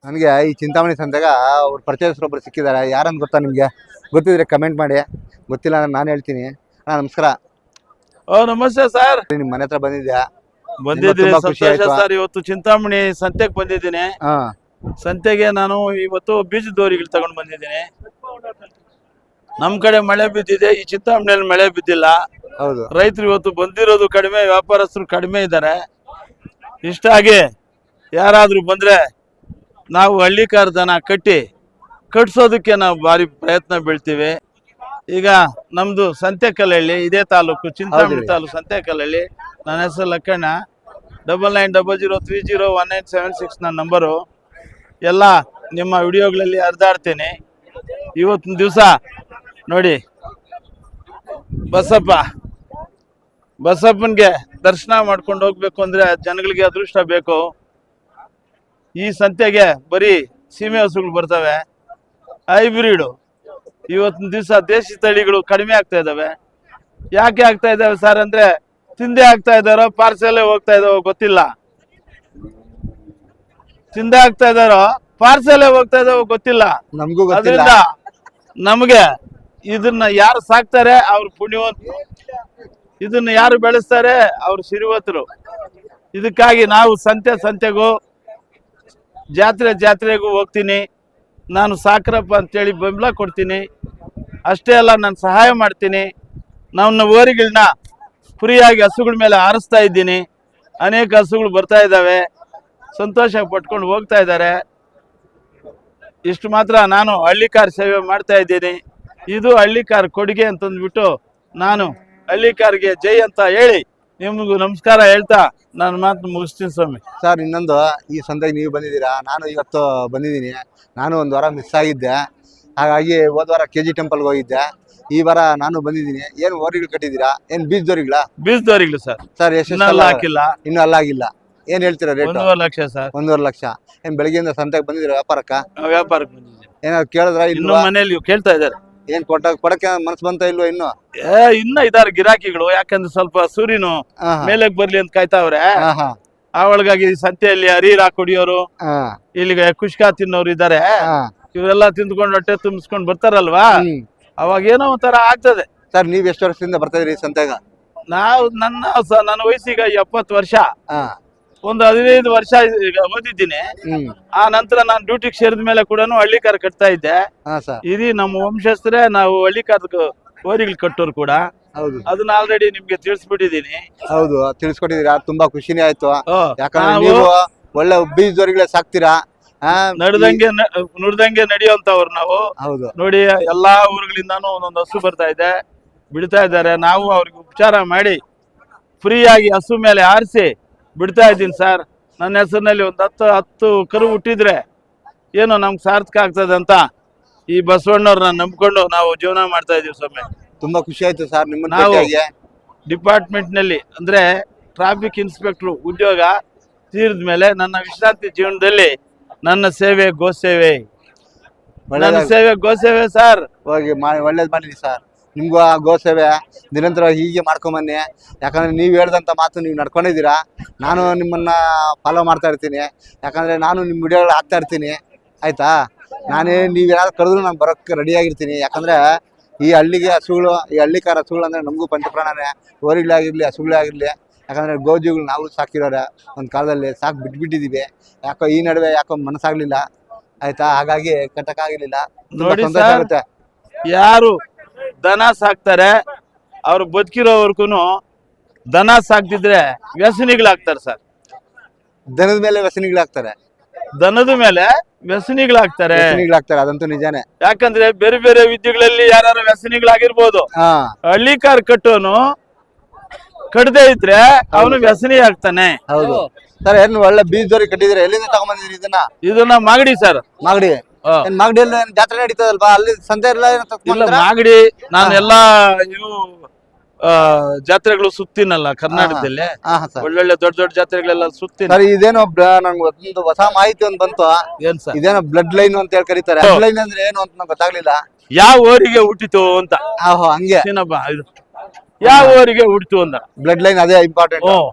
ನನಗೆ ಈ ಚಿಂತಾಮಣಿ ಸಂತೆಗ ಅವ್ರ ಪರಿಚಯಸ್ಥರೊಬ್ರು ಸಿಕ್ಕಿದ್ದಾರೆ. ಯಾರಂತ ಗೊತ್ತಾ ನಿಮಗೆ? ಗೊತ್ತಿದ್ರೆ ಕಮೆಂಟ್ ಮಾಡಿ, ಗೊತ್ತಿಲ್ಲ ಅಂದ್ರೆ ನಾನು ಹೇಳ್ತೀನಿ. ಅಣ್ಣ ನಮಸ್ಕಾರ. ನಮಸ್ತೆ ಸರ್. ನಿಮ್ಮ ಮನೆ ಹತ್ರ ಬಂದಿದ್ಯಾ? ಬಂದಿದ್ದೀನಿ, ತುಂಬಾ ಖುಷಿ ಸಂತೋಷ ಆಯ್ತು. ಸರ್. ಇವತ್ತು ಚಿಂತಾಮಣಿ ಸಂತೆಗೆ ಬಂದಿದ್ದೀನಿ. ಹಾ ಸಂತೆಗೆ ನಾನು ಇವತ್ತು ಬೀಜದ ದೋರಿಗಳು ತಗೊಂಡು ಬಂದಿದ್ದೀನಿ. ನಮ್ ಕಡೆ ಮಳೆ ಬಿದ್ದಿದೆ, ಈ ಚಿಂತಾಮಣಿಯಲ್ಲಿ ಮಳೆ ಬಿದ್ದಿಲ್ಲ. ಹೌದು. ರೈತರು ಇವತ್ತು ಬಂದಿರೋದು ಕಡಿಮೆ, ವ್ಯಾಪಾರಸ್ಥರು ಕಡಿಮೆ ಇದ್ದಾರೆ. ಇಷ್ಟಾಗಿ ಯಾರಾದ್ರೂ ಬಂದ್ರೆ ನಾವು ಹಳ್ಳಿಕಾರ ದನ ಕಟ್ಸೋದಕ್ಕೆ ನಾವು ಭಾರಿ ಪ್ರಯತ್ನ ಬೀಳ್ತೀವಿ. ಈಗ ನಮ್ದು ಸಂತೆಕಲ್ಲಹಳ್ಳಿ, ಇದೇ ತಾಲೂಕು, ಚಿಂತಾಮಣಿ ತಾಲೂಕು ಸಂತೆಕಲ್ಲಹಳ್ಳಿ. ನನ್ನ ಹೆಸರು ಲಕ್ಕಣ್ಣ. 9900301976 ನನ್ನ ನಂಬರು. ಎಲ್ಲ ನಿಮ್ಮ ವಿಡಿಯೋಗಳಲ್ಲಿ ಹರಿದಾಡ್ತೀನಿ. ಇವತ್ತಿನ ದಿವಸ ನೋಡಿ, ಬಸಪ್ಪನಿಗೆ ದರ್ಶನ ಮಾಡ್ಕೊಂಡು ಹೋಗ್ಬೇಕು ಅಂದ್ರೆ ಜನಗಳಿಗೆ ಅದೃಷ್ಟ ಬೇಕು. ಈ ಸಂತೆಗೆ ಬರೀ ಸೀಮೆ ಹಸುಗಳು ಬರ್ತವೆ, ಹೈಬ್ರಿಡು. ಇವತ್ತಿನ ದಿವಸ ದೇಶಿ ತಳಿಗಳು ಕಡಿಮೆ ಆಗ್ತಾ ಇದಾವೆ. ಯಾಕೆ ಆಗ್ತಾ ಇದಾವೆ ಸರ್ ಅಂದ್ರೆ, ತಿಂದೆ ಆಗ್ತಾ ಇದಾರೋ ಪಾರ್ಸೆಲ್ ಹೋಗ್ತಾ ಇದಾವೋ ಗೊತ್ತಿಲ್ಲ. ತಿಂದೆ ಆಗ್ತಾ ಇದಾರೋ ಪಾರ್ಸೆಲ್ ಹೋಗ್ತಾ ಇದಾವೋ ಗೊತ್ತಿಲ್ಲ. ಅದರಿಂದ ನಮಗೆ ಇದನ್ನ ಯಾರು ಸಾಕ್ತಾರೆ ಅವ್ರು ಪುಣ್ಯವಂತರು, ಇದನ್ನ ಯಾರು ಬೆಳೆಸ್ತಾರೆ ಅವ್ರು ಸಿರಿವಂತರು. ಇದಕ್ಕಾಗಿ ನಾವು ಸಂತೆಗೂ ಜಾತ್ರೆಗೂ ಹೋಗ್ತೀನಿ. ನಾನು ಸಾಕ್ರಪ್ಪ ಅಂತೇಳಿ ಬೆಂಬಲ ಕೊಡ್ತೀನಿ. ಅಷ್ಟೇ ಅಲ್ಲ, ನಾನು ಸಹಾಯ ಮಾಡ್ತೀನಿ. ನನ್ನ ಓರಿಗಳನ್ನ ಫ್ರೀಯಾಗಿ ಹಸುಗಳ ಮೇಲೆ ಹಾರಿಸ್ತಾ ಇದ್ದೀನಿ. ಅನೇಕ ಹಸುಗಳು ಬರ್ತಾ ಇದ್ದಾವೆ, ಸಂತೋಷ ಪಟ್ಕೊಂಡು ಹೋಗ್ತಾ ಇದ್ದಾರೆ. ಇಷ್ಟು ಮಾತ್ರ ನಾನು ಹಳ್ಳಿಕಾರ ಸೇವೆ ಮಾಡ್ತಾ ಇದ್ದೀನಿ. ಇದು ಹಳ್ಳಿಕಾರ ಕೊಡುಗೆ ಅಂತಂದ್ಬಿಟ್ಟು ನಾನು ಹಳ್ಳಿಕಾರ್ಗೆ ಜೈ ಅಂತ ಹೇಳಿ ನಿಮಗೂ ನಮಸ್ಕಾರ ಹೇಳ್ತಾ ನಾನು ಮಾತು ಮುಗಿಸ್ತೀನಿ ಸ್ವಾಮಿ. ಸರ್, ಇನ್ನೊಂದು, ಈ ಸಂತೆಗೆ ನೀವು ಬಂದಿದ್ದೀರಾ, ನಾನು ಇವತ್ತು ಬಂದಿದ್ದೀನಿ. ನಾನು ಒಂದು ವಾರ ಮಿಸ್ ಆಗಿದ್ದೆ, ಹಾಗಾಗಿ ಹೋದ ವಾರ KG ಟೆಂಪಲ್ಗೆ ಹೋಗಿದ್ದೆ. ಈ ವಾರ ನಾನು ಬಂದಿದ್ದೀನಿ. ಏನು ಓರಿಗಳು ಕಟ್ಟಿದ್ದೀರಾ? ಏನು ಬೀಜದೋರಿಗಳಾ? ಬೀಜದವರಿಗಳು ಸರ್. ಸರ್ ಎಷ್ಟು ಹಾಕಿಲ್ಲ, ಇನ್ನೂ ಅಲ್ಲಾಗಿಲ್ಲ. ಏನ್ ಹೇಳ್ತೀರಾ ರೇಟ್? 1.5 ಲಕ್ಷ ಸರ್. 1.5 ಲಕ್ಷ. ಏನ್ ಬೆಳಗ್ಗೆಯಿಂದ ಸಂತೆಗೆ ಬಂದಿದ್ದೀರಾ ವ್ಯಾಪಾರಕ್ಕೆ ಬಂದಿದ್ದೀನಿ. ಏನಾದ್ರು ಕೇಳಿದ್ರ? ಇನ್ನು ಮನೇಲಿ ಕೇಳ್ತಾ ಇದ್ದಾರೆ. ಏನ್ ಕೊಡಕ್ಕೆ ಮನಸ್ಸು ಬಂತ ಇಲ್ವೋ ಇನ್ನು? ಇನ್ನ ಇದಾರೆ ಗಿರಾಕಿಗಳು. ಯಾಕಂದ್ರೆ ಸ್ವಲ್ಪ ಸೂರ್ಯನು ಮೇಲಕ್ ಬರ್ಲಿ ಅಂತ ಕಾಯ್ತಾವ್ರೆ. ಆ ಒಳಗಾಗಿ ಸಂತೆಯಲ್ಲಿ ಹರಿರಾ ಕುಡಿಯೋರು, ಇಲ್ಲಿಗೆ ಕುಷ್ಕಾ ತಿನ್ನೋರು ಇದಾರೆ. ಇವರೆಲ್ಲ ತಿಂದ್ಕೊಂಡು ಹೊಟ್ಟೆ ತುಂಬಿಸ್ಕೊಂಡ್ ಬರ್ತಾರಲ್ವಾ, ಅವಾಗ ಏನೋ ಒಂಥರ ಆಗ್ತದೆ. ಸರ್, ನೀವ್ ಎಷ್ಟು ವರ್ಷದಿಂದ ಬರ್ತಾ ಇದ್ರಿ ಸಂತೆಗ? ನನ್ನ ವಯಸ್ಸೀಗ 70 ವರ್ಷ. ಒಂದು 15 ವರ್ಷ ಓದಿದ್ದೀನಿ. ಆ ನಂತರ ನಾನು ಡ್ಯೂಟಿಗೆ ಸೇರಿದ ಮೇಲೆ ಕೂಡ ಹಳ್ಳಿಕಾರ ಕಟ್ತಾ ಇದ್ದೆ. ಇದು ನಮ್ಮ ವಂಶಸ್ಥರೇ, ನಾವು ಹಳ್ಳಿಕಾರದ ಓರಿಗಳು ಕಟ್ಟೋರು ಕೂಡ. ಅದನ್ನ ಆಲ್ರೆಡಿ ನಿಮ್ಗೆ ತಿಳಿಸ್ಬಿಟ್ಟಿದೀನಿ. ಹೌದು, ತಿಳಿಸ್ಕೊಟ್ಟಿದ್ದೀರಾ, ತುಂಬಾ ಖುಷಿನೇ ಆಯ್ತು. ಯಾಕಂದ್ರೆ ನೀವು ಒಳ್ಳೆ ಬೀಜದವರಿಗಳೇ ಸಾಕ್ತೀರಾ. ನುಡ್ದಂಗೆ ನಡೆಯುವಂತವ್ರು ನಾವು. ನೋಡಿ, ಎಲ್ಲಾ ಊರುಗಳಿಂದಾನು ಒಂದೊಂದು ಹಸು ಬರ್ತಾ ಇದೆ, ಬಿಡ್ತಾ ಇದ್ದಾರೆ. ನಾವು ಅವ್ರಿಗೆ ಉಪಚಾರ ಮಾಡಿ ಫ್ರೀಯಾಗಿ ಹಸು ಮೇಲೆ ಆರಿಸಿ ಬಿಡ್ತಾ ಇದ್ದೀನಿ ಸರ್. ನನ್ನ ಹೆಸರಿನಲ್ಲಿ ಒಂದು 10 ಕರು ಹುಟ್ಟಿದ್ರೆ ಏನೋ ನಮ್ಗೆ ಸಾರ್ಥಕ ಆಗ್ತದೆ ಅಂತ ಈ ಬಸವಣ್ಣವ್ರನ್ನ ನಂಬ್ಕೊಂಡು ನಾವು ಜೀವನ ಮಾಡ್ತಾ ಇದೀವಿ ಸ್ವಾಮಿ. ತುಂಬಾ ಖುಷಿ ಆಯ್ತು ಸರ್. ನಾವು ಡಿಪಾರ್ಟ್ಮೆಂಟ್ ನಲ್ಲಿ ಅಂದ್ರೆ ಟ್ರಾಫಿಕ್ ಇನ್ಸ್ಪೆಕ್ಟರ್ ಉದ್ಯೋಗ ತೀರಿದ ಮೇಲೆ ನನ್ನ ವಿಶ್ರಾಂತಿ ಜೀವನದಲ್ಲಿ ನನ್ನ ಸೇವೆ ಗೋಸೇವೆ ಸರ್. ಹೋಗಿ ಒಳ್ಳೇದ್ ಮಾಡಿರಿ ಸರ್. ನಿಮ್ಗೂ ಆ ಗೋಸೇವೆ ನಿರಂತರ ಹೀಗೆ ಮಾಡ್ಕೊಂಬನ್ನಿ. ಯಾಕಂದ್ರೆ ನೀವು ಹೇಳ್ದಂಥ ಮಾತು ನೀವು ನಡ್ಕೊಂಡಿದ್ದೀರಾ. ನಾನು ನಿಮ್ಮನ್ನ ಫಾಲೋ ಮಾಡ್ತಾ ಇರ್ತೀನಿ. ಯಾಕಂದ್ರೆ ನಾನು ನಿಮ್ಮ ವಿಡಿಯೋಗಳು ಹಾಕ್ತಾ ಇರ್ತೀನಿ, ಆಯ್ತಾ? ನೀವೇನಾದ್ರು ಕರೆದ್ರು ನಾನು ಬರೋಕ್ಕೆ ರೆಡಿಯಾಗಿರ್ತೀನಿ. ಯಾಕಂದ್ರೆ ಈ ಹಳ್ಳಿಗೆ ಹಸುಗಳು, ಈ ಹಳ್ಳಿಕಾರ ಹಸುಗಳು ಅಂದ್ರೆ ನಮಗೂ ಪಂಚಪ್ರಾಣನೇ. ಓರಿಗಳಾಗಿರ್ಲಿ, ಹಸುಗಳೇ ಆಗಿರ್ಲಿ. ಯಾಕಂದ್ರೆ ಗೋಜಿಗಳು ನಾವು ಸಾಕಿರೋರೆ ಒಂದು ಕಾಲದಲ್ಲಿ, ಬಿಟ್ಬಿಟ್ಟಿದೀವಿ. ಯಾಕೋ ಈ ನಡುವೆ ಮನಸ್ಸಾಗ್ಲಿಲ್ಲ, ಆಯ್ತಾ? ಹಾಗಾಗಿ ಕಟ್ಟಕ್ಕಾಗಿರ್ಲಿಲ್ಲ. ಸಂತೋಷ ಆಗುತ್ತೆ. ಯಾರು ದನ ಸಾಕ್ತಾರೆ ಅವ್ರು ಬದುಕಿರೋವರ್ಗು ದನ ಸಾಕ್ತಿದ್ರೆ ವ್ಯಸನಿಗಳಾಗ್ತಾರೆ ಸರ್. ದನದ ಮೇಲೆ ವ್ಯಸನಿಗಳಾಗ್ತಾರೆ. ಅದಂತೂ ನಿಜಾನೇ. ಯಾಕಂದ್ರೆ ಬೇರೆ ಬೇರೆ ವಿದ್ಯೆಗಳಲ್ಲಿ ಯಾರು ವ್ಯಸನಿಗಳಾಗಿರ್ಬೋದು. ಹಳ್ಳಿಕಾರ ಕಟ್ಟೋನು ಕಟ್ಟದೇ ಇದ್ರೆ ಅವನು ವ್ಯಸನಿ ಆಗ್ತಾನೆ. ಹೌದು ಸರ್. ಏನು ಒಳ್ಳೆ ಬೀಜದವ್ರಿಗೆ ಕಟ್ಟಿದ್ರೆ ಎಲ್ಲಿಂದ ತಗೊಂಡ್ಬಂದಿರಿ ಇದನ್ನ ಮಾಗಡಿ ಸರ್. ಮಾಗಡಿಯಲ್ಲಿ ಜಾತ್ರೆ ನಡೀತದಲ್ವಾ, ಅಲ್ಲಿ ಸಂತೆ ಇಲ್ಲ ಮಾಗಡಿ. ನಾನೆಲ್ಲಾ ಇವು ಜಾತ್ರೆಗಳು ಸುತ್ತೀನಲ್ಲ ಕರ್ನಾಟಕದಲ್ಲಿ, ಒಳ್ಳೊಳ್ಳೆ ದೊಡ್ಡ ಜಾತ್ರೆಗಳೆಲ್ಲ ಸುತ್ತೀನಿ. ಇದೇನೋ ನಂಗೆ ಒಂದು ಹೊಸ ಮಾಹಿತಿ ಒಂದು ಬಂತು. ಏನ್ ಸರ್? ಇದೇನೋ ಬ್ಲಡ್ ಲೈನ್ ಅಂತ ಹೇಳಿ ಕರೀತಾರೆ. ಬ್ಲಡ್ ಲೈನ್ ಅಂದ್ರೆ ಏನು ಅಂತ ನಂಗೆ ಗೊತ್ತಾಗ್ಲಿಲ್ಲ. ಯಾವ ಊರಿಗೆ ಹುಟ್ಟಿತು ಅಂತ. ಹಂಗೆ ಯಾವ ಓರಿಗೆ ಹುಡ್ತು ಅಂದ. ಬ್ಲಡ್ ಲೈನ್ ಅದೇ ಇಂಪಾರ್ಟೆಂಟ್.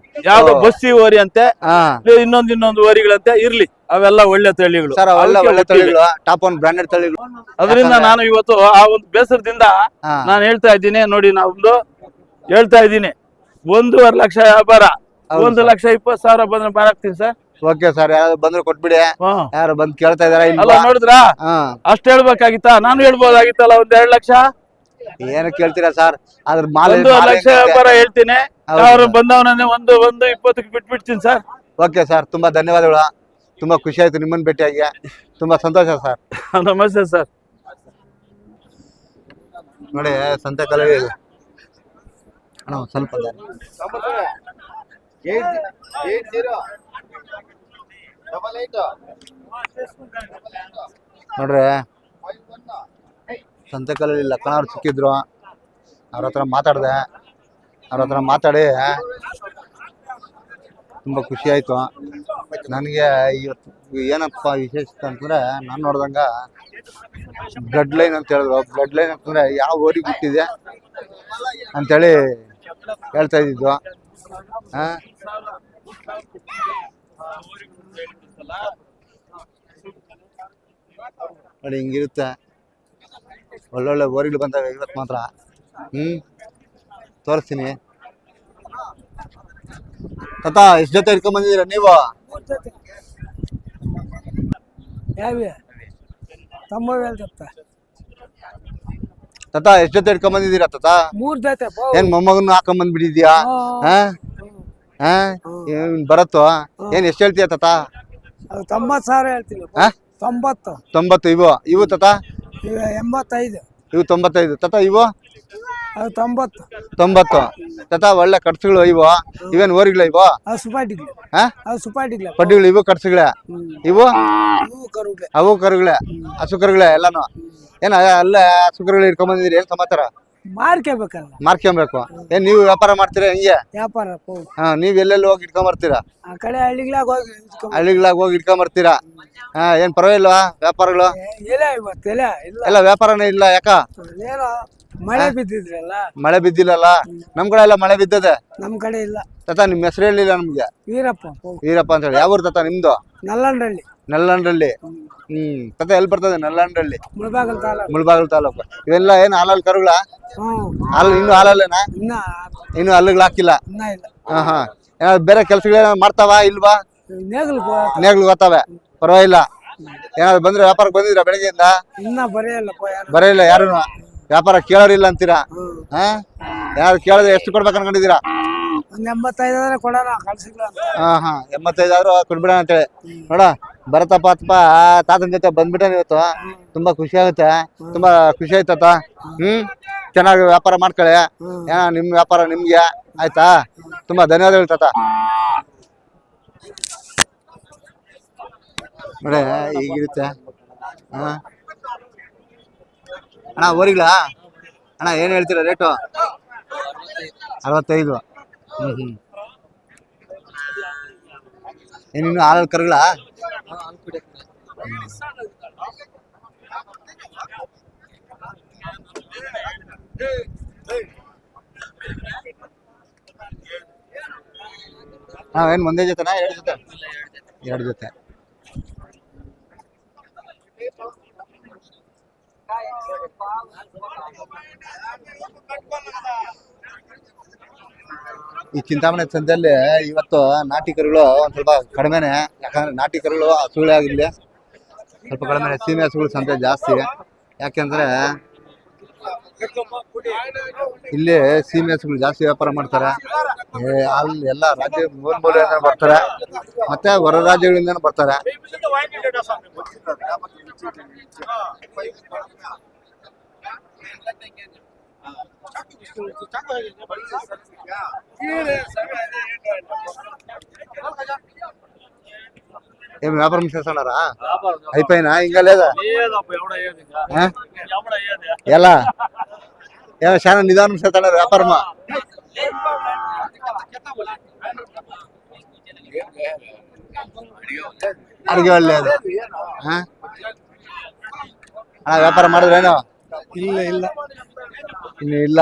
ಯಾವ್ದೋ ಬಸ್ಸಿ ಓರಿ ಅಂತೆ, ಹಾ ಇನ್ನೊಂದು ಓರಿಗಳಂತೆ ಇರ್ಲಿ, ಅವೆಲ್ಲ ಒಳ್ಳೆ ತಳಿಗಳು ಸರ್, ಅವೆಲ್ಲ ಒಳ್ಳೆ ತಳಿಗಳು, ಟಾಪ್ ಒನ್ ಬ್ರಾಂಡೆಡ್ ತಳಿಗಳು. ಅದರಿಂದ ನಾನು ಇವತ್ತು ಆ ಒಂದು ಬೇಸರದಿಂದ ನಾನು ಹೇಳ್ತಾ ಇದ್ದೀನಿ ನೋಡಿ, ನಾವೊಂದು ಹೇಳ್ತಾ ಇದ್ದೀನಿ 1.5 ಲಕ್ಷ ವ್ಯಾಪಾರ, 1,20,000 ಬಂದ್ರೆ ಮಾರಾಕ್ತೀನಿ ಸರ್. ಓಕೆ ಸರ್, ಯಾರು ಬಂದ್ರು ಕೊಟ್ಬಿಡಿ. ಯಾರು ಬಂದ್ ಕೇಳ್ತಾ ಇದಾರ ಅಲ್ಲ ನೋಡಿದ್ರಾ, ಅಷ್ಟ್ ಹೇಳ್ಬೇಕಾಗಿತ್ತಾ? ನಾನು ಹೇಳ್ಬೋದಾಗಿತ್ತಲ್ಲ 1.5 ಲಕ್ಷ. ಏನು ಕೇಳ್ತೀರಾ ಸರ್? ಅದ್ರ ಮಾಲ್ 1.5 ಲಕ್ಷ ವ್ಯಾಪಾರ ಹೇಳ್ತೀನಿ. ಅವ್ರು ಬಂದವನೇ 1.20 ಬಿಟ್ಬಿಡ್ತೀನಿ ಸರ್. ಓಕೆ ಸರ್, ತುಂಬಾ ಧನ್ಯವಾದಗಳು. ತುಂಬಾ ಖುಷಿ ಆಯ್ತು ನಿಮ್ಮನ್ನ ಭೇಟಿಯಾಗಿ, ತುಂಬಾ ಸಂತೋಷ ಸರ್. ನಮಸ್ತೆ ಸರ್. ನೋಡಿ ಸಂತೆ ಕಲವಿ ಅಣ್ಣ, ಸ್ವಲ್ಪ ನೋಡ್ರಿ, ಸಂತೆ ಕಲವಿ ಲಕ್ಕನವ್ರು ಸಿಕ್ಕಿದ್ರು, ಅವ್ರ ಹತ್ರ ಮಾತಾಡಿದೆ. ಅವ್ರ ಹತ್ರ ಮಾತಾಡಿ ತುಂಬ ಖುಷಿ ಆಯಿತು ನನಗೆ. ಇವತ್ತು ಏನಪ್ಪ ವಿಶೇಷ ಅಂತಂದರೆ, ನಾನು ನೋಡ್ದಂಗ ಬ್ಲಡ್ ಲೈನ್ ಅಂತ ಹೇಳಿದ್ರು. ಬ್ಲಡ್ ಲೈನ್ ಅಂತಂದರೆ ಯಾವ ಊರಿಗೆ ಹುಟ್ಟಿದೆ ಅಂಥೇಳಿ ಹೇಳ್ತಾ ಇದ್ದಿದ್ದು. ಹಾಂ, ನೋಡಿ ಹಿಂಗಿರುತ್ತೆ. ಒಳ್ಳೊಳ್ಳೆ ಓರಿಗಳು ಬಂದಾವೆ ಇವತ್ತು ಮಾತ್ರ. ತೋರಿಸ್ತೀನಿ. ತಾತ, ಎಷ್ಟು ಜೊತೆ ಇಟ್ಕೊಂಡ್ ಬಂದಿದ್ದೀರಾ ನೀವು? ತಾತ, ಎಷ್ಟು ಜೊತೆ ಇಟ್ಕೊಂಡ್ ಬಂದಿದ್ದೀರಾ ತಾತ? 3 ಜೊತೆ. ಏನ್ ಮೊಮ್ಮಗನ್ನ ಹಾಕೊಂಡ್ ಬಂದ್ಬಿಟ್ಟಿದ್ಯಾ? ಬರತ್ತು. ಏನ್ ಎಷ್ಟು ಹೇಳ್ತೀಯ ತಾತ? 90,000 ಹೇಳ್ತೀನಿ. 90. ಇವು ತಾತ? 85. ಇವು 95 ತಾತ. ಇವು 90. ತಾತ, ಒಳ್ಳೆ ಕಟ್ಸುಗಳು ಇವು. ಇವೇನ್ ಓರಿಗಳ ಇವು? ಪಡ್ಡಿಗಳು ಇವು ಕಟ್ಸುಗಳೇ. ಇವು ಅವು ಕರುಗಳೇ, ಹಸು ಕರುಗಳೇ ಎಲ್ಲಾನು. ಏನ ಅಲ್ಲ ಹಸು ಕರುಗಳು ಇಟ್ಕೊಂಡ್ ಬಂದಿದ್ದೀರಿ, ಏನ್ ಸಮಾಚಾರ? ಮಾರ್ಕೊಬೇಕು. ಏನ್ ನೀವು ವ್ಯಾಪಾರ ಮಾಡ್ತೀರಾ ಹೆಂಗೆ? ವ್ಯಾಪಾರ. ನೀವ್ ಎಲ್ಲೆಲ್ಲಿ ಹೋಗಿ ಇಟ್ಕೊಂಡ್ ಬರ್ತೀರಾ? ಆ ಕಡೆ ಹಳ್ಳಿಗಳಾಗ ಹೋಗಿ ಇಟ್ಕೊಂಡ್ ಬರ್ತೀರಾ? ಏನ್ ಪರವಾಗಿಲ್ವಾ ವ್ಯಾಪಾರಗಳು? ಎಲ್ಲ ವ್ಯಾಪಾರನೇ ಇಲ್ಲ. ಯಾಕ? ಮಳೆ ಬಿದ್ದಿದ್ರಲ್ಲ. ಮಳೆ ಬಿದ್ದಿಲ್ಲಲ್ಲ. ನಮ್ ಕಡೆ ಎಲ್ಲ ಮಳೆ ಬಿದ್ದದೆ. ನಮ್ ಕಡೆ ಇಲ್ಲ. ತಾತ, ನಿಮ್ ಹೆಸರು ಹೇಳಿಲ್ಲ ನಮ್ಗೆ. ವೀರಪ್ಪ ಅಂತ ಹೇಳಿ. ಯಾವ ಊರು ತಾತ ನಿಮ್ದು? ನಲ್ಲಂಡ್ರಳ್ಳಿ. ತಾತ, ಎಲ್ಲಿ ಬರ್ತದೆ ನಲ್ಲಂಡ್ರಳ್ಳಿ? ಮುಳಬಾಗಲ್ ತಾಲೂಕು. ಇವೆಲ್ಲ ಏನ್ ಹಾಲಲ್ಲಿ ಕರುಗಳ? ಹಾಲು ಇನ್ನು ಹಾಲಲ್ಲೇನಾ? ಇನ್ನು ಹಲ್ಲಿಗಳು ಹಾಕಿಲ್ಲ. ಹಾ. ಏನಾದ್ರು ಬೇರೆ ಕೆಲ್ಸಗಳೇನಾದ್ರು ಮಾಡ್ತಾವ ಇಲ್ವಾ? ನೇಗ್ಲು ಗೊತ್ತಾವೆ. ಪರವಾಗಿಲ್ಲ. ಏನಾದ್ರು ಬಂದ್ರೆ ವ್ಯಾಪಾರಕ್ಕೆ ಬಂದಿದ್ರ ಬೆಳಗ್ಗೆಯಿಂದ? ಬರೆಯಿಲ್ಲ ಯಾರು? ವ್ಯಾಪಾರ ಕೇಳೋರಿಲ್ಲ ಅಂತೀರಾ? ಯಾರು ಕೇಳಿದ್ರೆ ಎಷ್ಟು ಕೊಡ್ಬೇಕು ಅನ್ಕೊಂಡಿದ್ದೀರಾ? 85 ಆದ್ರೂ ಕೊಡ್ಬಿಡ ಅಂತೇಳಿ. ನೋಡ, ಬರತ್ತಪ್ಪ ತಾತನ ಜೊತೆ ಬಂದ್ಬಿಟ್ಟ ಇವತ್ತು. ತುಂಬಾ ಖುಷಿ ಆಗುತ್ತೆ. ತುಂಬಾ ಖುಷಿ ಆಯ್ತತ. ಚೆನ್ನಾಗಿ ವ್ಯಾಪಾರ ಮಾಡ್ಕೊಳ್ಳಿ. ನಿಮ್ ವ್ಯಾಪಾರ ನಿಮ್ಗೆ ಆಯ್ತಾ? ತುಂಬಾ ಧನ್ಯವಾದಗಳು ತಾತ. ನೋಡಿ ಹೀಗಿರುತ್ತೆ. ಅಣ್ಣ, ಓರಿಗಳ ಅಣ್ಣ ಏನ್ ಹೇಳ್ತೀರಾ ರೇಟು? 65. ಏನಿನ್ನು ಹಾಲಲ್ಲಿ ಕರುಗಳ? ಏನ್ ಒಂದೇ ಜೊತೆನಾ? 2 ಜೊತೆ? 2 ಜೊತೆ. ಈ ಚಿಂತಾಮಣಿ ಸಂತೆಯಲ್ಲಿ ಇವತ್ತು ನಾಟಿ ಕರುಗಳು ಒಂದ್ ಸ್ವಲ್ಪ ಕಡಿಮೆನೆ. ಯಾಕಂದ್ರೆ ನಾಟಿ ಕರುಗಳು ಹಸುಗಳೇ ಆಗಿರ್ಲಿ ಸ್ವಲ್ಪ ಕಡಿಮೆ. ಸೀಮೆ ಹಸುಗಳು ಸಂತೆ ಜಾಸ್ತಿ. ಯಾಕೆಂದ್ರೆ ಇಲ್ಲಿ ಸೀಮೆ ಹಸುಗಳು ಜಾಸ್ತಿ ವ್ಯಾಪಾರ ಮಾಡ್ತಾರೆ. ಅಲ್ಲಿ ಎಲ್ಲ ರಾಜ್ಯ ಮೂಲೆಯಿಂದ ಬರ್ತಾರೆ, ಮತ್ತೆ ಹೊರ ರಾಜ್ಯಗಳಿಂದ ಬರ್ತಾರೆ. ఏం వ్యాపారం చేస్తున్నారా? అయిపోయినా ఇంకా లేదా? ఎలా చాలా నిదానం చేస్తున్నారు వ్యాపారమా? ಅಡಿಗೆವಾಳ లేదు. ವ್ಯಾಪಾರ ಮಾಡಿದ್ರೇನು? ಇಲ್ಲ ಇನ್ನು ಇಲ್ಲ.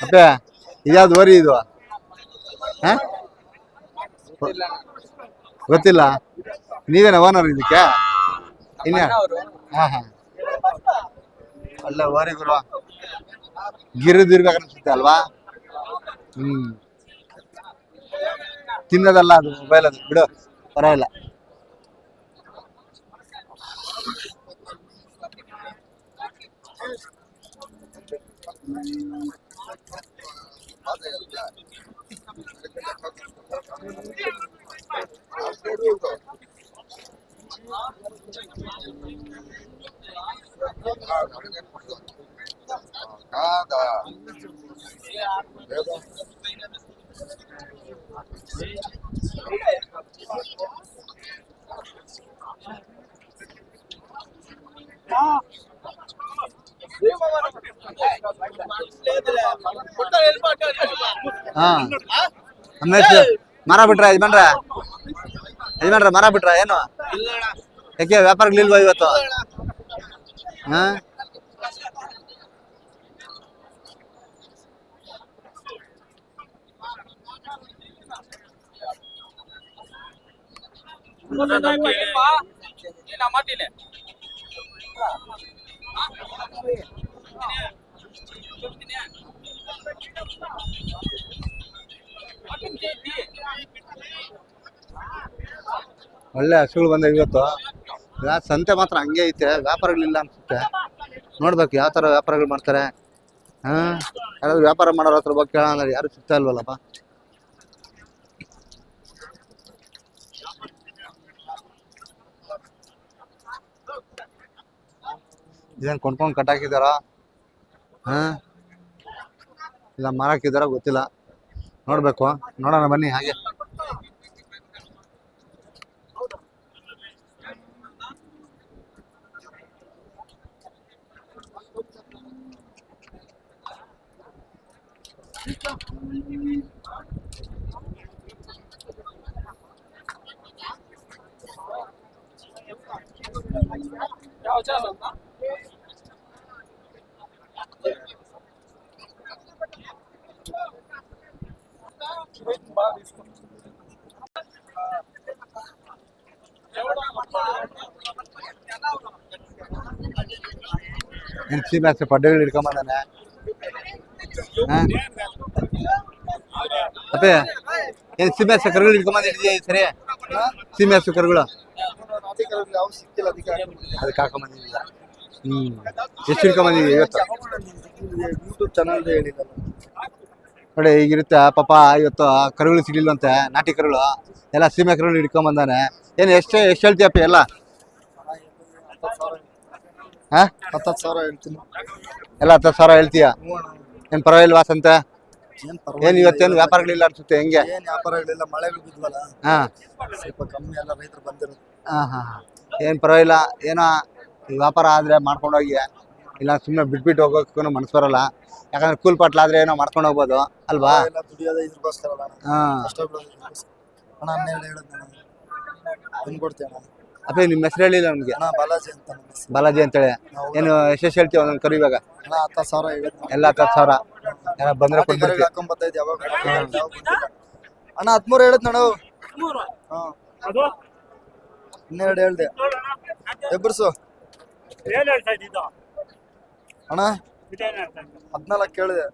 ಅಪ್ಪೆ ಇದ್ಯಾವ್ದು ಓರಿ ಇದು ಹಾ ಗೊತ್ತಿಲ್ಲ ನೀವೇನ ಓನರ್ ಇದಕ್ಕೆ ಇನ್ನ ಹಾ ಹಾ ಒಳ್ಳೆ ಓರಿ ಗುರು ಗಿರಿದಿರ್ಬೇಕು ಅನ್ಸುತ್ತೆ ಅಲ್ವಾ ತಿನ್ನೋದಲ್ಲ ಅದು ಮೊಬೈಲ್ ಅದು ಬಿಡು ಪರವಾಗಿಲ್ಲ ಹಾ ರಮೇಶ್ ಮರ ಬಿಟ್ರ ಯಜಮಾನ್ರ ಮರ ಬಿಟ್ರ ಏನು ಯಾಕೆ ವ್ಯಾಪಾರಗಳಿಲ್ವಾ ಇವತ್ತು ಹಾ ಒಳ್ಳೆ ಹಸುಗಳು ಬಂದ ಇವತ್ತು ಸಂತೆ ಮಾತ್ರ ಹಂಗೆ ಐತೆ ವ್ಯಾಪಾರಗಳಿಲ್ಲ ಅನ್ಸುತ್ತೆ ನೋಡ್ಬೇಕು ಯಾವ ತರ ವ್ಯಾಪಾರಗಳು ಮಾಡ್ತಾರೆ ಹಾ ಯಾರಾದ್ರು ವ್ಯಾಪಾರ ಮಾಡೋರ ಹತ್ರ ಬಗ್ಗೆ ಕೇಳೋಣ ಯಾರು ಸಿಗ್ತಾ ಇಲ್ವಲ್ಲಪ್ಪ ಇದೇನು ಕೊಂಡ್ಕೊಂಡು ಕಟ್ಟಾಕಿದಾರ ಹಾ ಇಲ್ಲ ಮಾರಾಕಿದಾರ ಗೊತ್ತಿಲ್ಲ ನೋಡ್ಬೇಕು ನೋಡೋಣ ಬನ್ನಿ ಹಾಗೆ ಏನ್ ಸೀಮೆಹಸು ಪಡ್ಡೆಗಳು ಹಿಡ್ಕೊಂಬಂದಾನೆ ಅಪ್ಪೆ ಏನ್ ಸೀಮೆಹಸು ಕರುಗಳು ಹಿಡ್ಕೊಂಬಂದಿದ್ಯಾ ಈ ಸರಿ ಸೀಮೆಹಸು ಕರುಗಳು ಅದಕ್ಕೆ ಹಾಕೊಂಬಂದಿಲ್ಲ ಎಷ್ಟು ಹಿಡ್ಕೊಂಬಂದಿದ್ಯಾ ಇವತ್ತು ಯೂಟ್ಯೂಬ್ ಚಾನಲ್ ಹೇಳಿಲ್ಲ ನೋಡಿ ಈಗಿರುತ್ತೆ ಪಾಪ ಇವತ್ತು ಕರುಗಳು ಸಿಗ್ಲಿಲ್ವಂತೆ ನಾಟಿ ಕರುಗಳು ಎಲ್ಲ ಸೀಮೆ ಕರುಗಳು ಹಿಡ್ಕೊಂಬಂದಾನೆ ಏನು ಎಷ್ಟು ಹೇಳ್ತೀಯಪ್ಪ ಎಲ್ಲ ಹಾ 10,000 ಹೇಳ್ತೀನಿ ಎಲ್ಲ 10,000 ಹೇಳ್ತೀಯ ಏನ್ ಪರವಾಗಿಲ್ವಾ ಸಂತೆ ಏನ್ ಇವತ್ತೇನು ವ್ಯಾಪಾರಗಳಿಲ್ಲ ಅನ್ಸುತ್ತೆ ಹೆಂಗೆ ಏನ್ ವ್ಯಾಪಾರಗಳಿಲ್ಲ ಮಳೆಗಳು ಬಿದ್ವಲ್ಲ ಹಾ ಸ್ವಲ್ಪ ಕಮ್ಮಿ ಎಲ್ಲ ರೈತರು ಬಂದಿರೋದು ಹಾ ಹಾ ಏನ್ ಪರವಾಗಿಲ್ಲ ಏನೋ ಈ ವ್ಯಾಪಾರ ಆದ್ರೆ ಮಾಡ್ಕೊಂಡೋಗಿ ಇಲ್ಲ ಸುಮ್ಮನೆ ಬಿಟ್ಬಿಟ್ಟು ಹೋಗೋಕ್ಕೂ ಮನಸ್ಸು ಬರಲ್ಲ ಯಾಕಂದ್ರೆ ಕೂಲ್ ಪಾಟ್ಲಾದ್ರೆ ಏನೋ ಮಾಡ್ಕೊಂಡು ಹೋಗ್ಬೋದು ಅಲ್ವಾ ಎಲ್ಲ ದುಡಿಯೋದೇ ಇದ್ರಗೋಸ್ಕರ ಹಾ ಕಷ್ಟ ಅಣ್ಣ 12 ಹೇಳೋದು ನಾನು ತಂದ್ಕೊಡ್ತೀವಿ ಅಣ್ಣ ಅಪ್ಪ ನಿಮ್ಮ ಹೆಸರು ಹೇಳಿಲ್ಲ ನಮ್ಗೆ ಅಣ್ಣ ಬಾಲಾಜಿ ಅಂತ ನನ್ನ ಹೆಸರು. ಬಾಲಾಜಿ ಅಂತೇಳಿ ಏನು ಎಷ್ಟು ಹೇಳ್ತೀವಿ ಒಂದೊಂದು ಕರು ಇವಾಗ ಅಣ್ಣ 10,000 ಹೇಳಿದ್ನು ಎಲ್ಲ 10,000 ಏನೋ ಬಂದ್ರೆ ಕೊಟ್ಬಿಡ್ತೀವಿ ಹಾಕೊಂಡ್ ಬರ್ತೈತೆ ಯಾವಾಗ ಅಣ್ಣ 13 ಹೇಳಿದ್ ನೋಡು ಹಾ 12 ಹೇಳ್ದೆ ಎಬ್ಬರ್ಸು ಅಣ್ಣ 14 ಕೇಳಿದೆ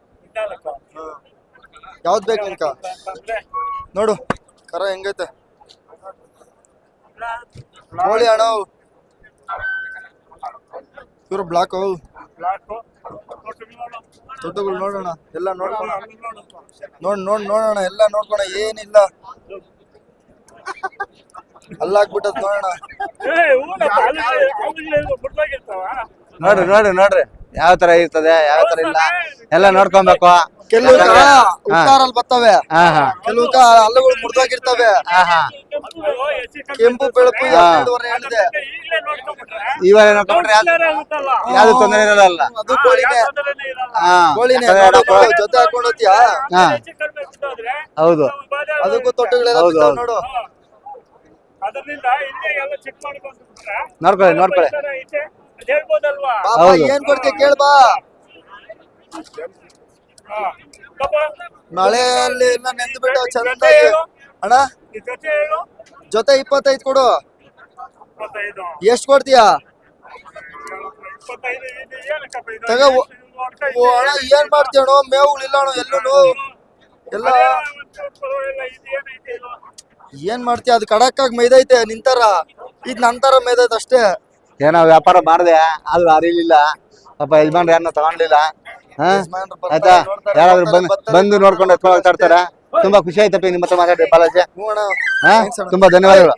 ಯಾವ್ದು ಬೇಕು ಅನ್ಕ ನೋಡು ಕರ ಹೆಂಗೈತೆ ಕೋಳಿ ಅಣ್ಣ ಇವ್ರು ಬ್ಲಾಕ್ ದೊಡ್ಡಗಳು ನೋಡೋಣ ಎಲ್ಲ ನೋಡ್ಕೋಣ ನೋಡೋಣ ಎಲ್ಲ ನೋಡ್ಕೋಣ ಏನಿಲ್ಲ ಅಲ್ಲಾಕ್ಬಿಟ್ಟದ್ ನೋಡೋಣ ನೋಡ್ರಿ ಯಾವ ತರ ಇರ್ತದೆ ಯಾವ ತರ ಇಲ್ಲ ಎಲ್ಲ ನೋಡ್ಕೊಬೇಕು ಕೆಲವು ಉತ್ತಾರಲ್ಲಿ ಬರ್ತವೆ ಹಾ ಹಾ ಕೆಲವು ಹಲ್ಲುಗಳು ಮುರಿದೋಗಿರ್ತವೆ ಹಾ ಹಾ ಕೆಂಪು ಬೆಳಕು 2.5 ಹೇಳಿದೆ ಇವಾಗ ನೋಡ್ಕೊಂಡ್ರೆ ಯಾವ್ದು ತೊಂದರೆ ಇರಲ್ಲ ಅದು ಕೋಳಿನೇ ಹಾ ಕೋಳಿನೇ ಜೊತೆ ಹಾಕೊಂಡು ಹೋಗ್ತೀಯಾ ಹಾ ಹೌದು ಅದಕ್ಕೂ ತೊಟ್ಟುಗಳೆಲ್ಲ ಹೌದು, ಬಿದ್ದಾವ್ ಹೌದು. ನೋಡು. ಅದರಿಂದ ಇಲ್ಲಿ ಎಲ್ಲ ಚೆಕ್ ಮಾಡ್ಕೊಂಡು ಬಿಟ್ರೆ ನೋಡ್ಕೊಳ್ಳಿ ನೋಡ್ಕೊಳ್ಳಿ ಈ ತರ ಐತೆ ಅದ್ ಹೇಳ್ಬೋದಲ್ವಾ? ಪಾಪ ಹೌದು. ಏನ್ ಕೊಡ್ತೀಯ ಕೇಳ್ಬಾ. ಹಾ. ಪಾಪ, ಮಳೆಯಲ್ಲಿ ಎಲ್ಲ ನೆಂದು ಬಿಟ್ಟಾವ ಜೊತೆ ಚಂದಾಗಿ. ಹೇಳು. ಅಣ್ಣ ಈ ಜೊತೆ ಹೇಳು ಜೊತೆ 25 ಕೊಡು. 25 ಎಷ್ಟ್ ಕೊಡ್ತೀಯಾ? 25 ಇದು ಏನಕ್ಕಪ್ಪ ಇದು? ತಗೋ. ಇದು ಹೊಡ್ತಾ ಓ ಅಣ್ಣ ಏನ್ ಮಾಡ್ತೀಯಣ, ಮೇವುಗಳಿಲ್ಲ ಅಣ್ಣ ಎಲ್ಲೂ ಎಲ್ಲ. ಅದೇ ಒಂಚೂರು ಪರವಾಗಿಲ್ಲ, ಇದು ಏನೈತೆ ಇದು? ಏನ್ ಮಾಡ್ತೀಯ, ಅದು ಖಡಕ್ ಆಗಿ ಮೇಯ್ದೈತೆ ನಿಂತರ. ಇದ್ ನಂತರ ಮೇಯ್ದೈತೆ ಅಷ್ಟೇ. ಏನೋ ವ್ಯಾಪಾರ ಮಾಡಿದೆ ಆದ್ರೂ ಅರಿಲಿಲ್ಲ ಪಾಪ ಯಜಮಾನ್ರು ಯಾರನ್ನ ತಗೊಂಡ್ಲಿಲ್ಲ. ಹಾ ಯಜಮಾನ್ರು ಬರ್ತಾರೆ, ಆಯ್ತಾ, ನೋಡ್ತಾರೆ, ಯಾರಾದ್ರೂ ಬರ್ತಾರೆ, ಬರ್ತಾರೆ. ಬಂದು ನೋಡ್ಕೊಂಡು ಎತ್ಕೊಂಡು ಹೋಗ್ತಾ ಇರ್ತಾರೆ. ತುಂಬಾ ಖುಷಿ ಆಯ್ತಪ್ಪ ನಿಮ್ಮ ಹತ್ರ ಮಾತಾಡಿ ಬಾಲಾಜಿ. ಹ್ಞೂ ಅಣ್ಣ. ಹಾ Thanks ಅಣ್ಣ. ತುಂಬಾ ಧನ್ಯವಾದಗಳು.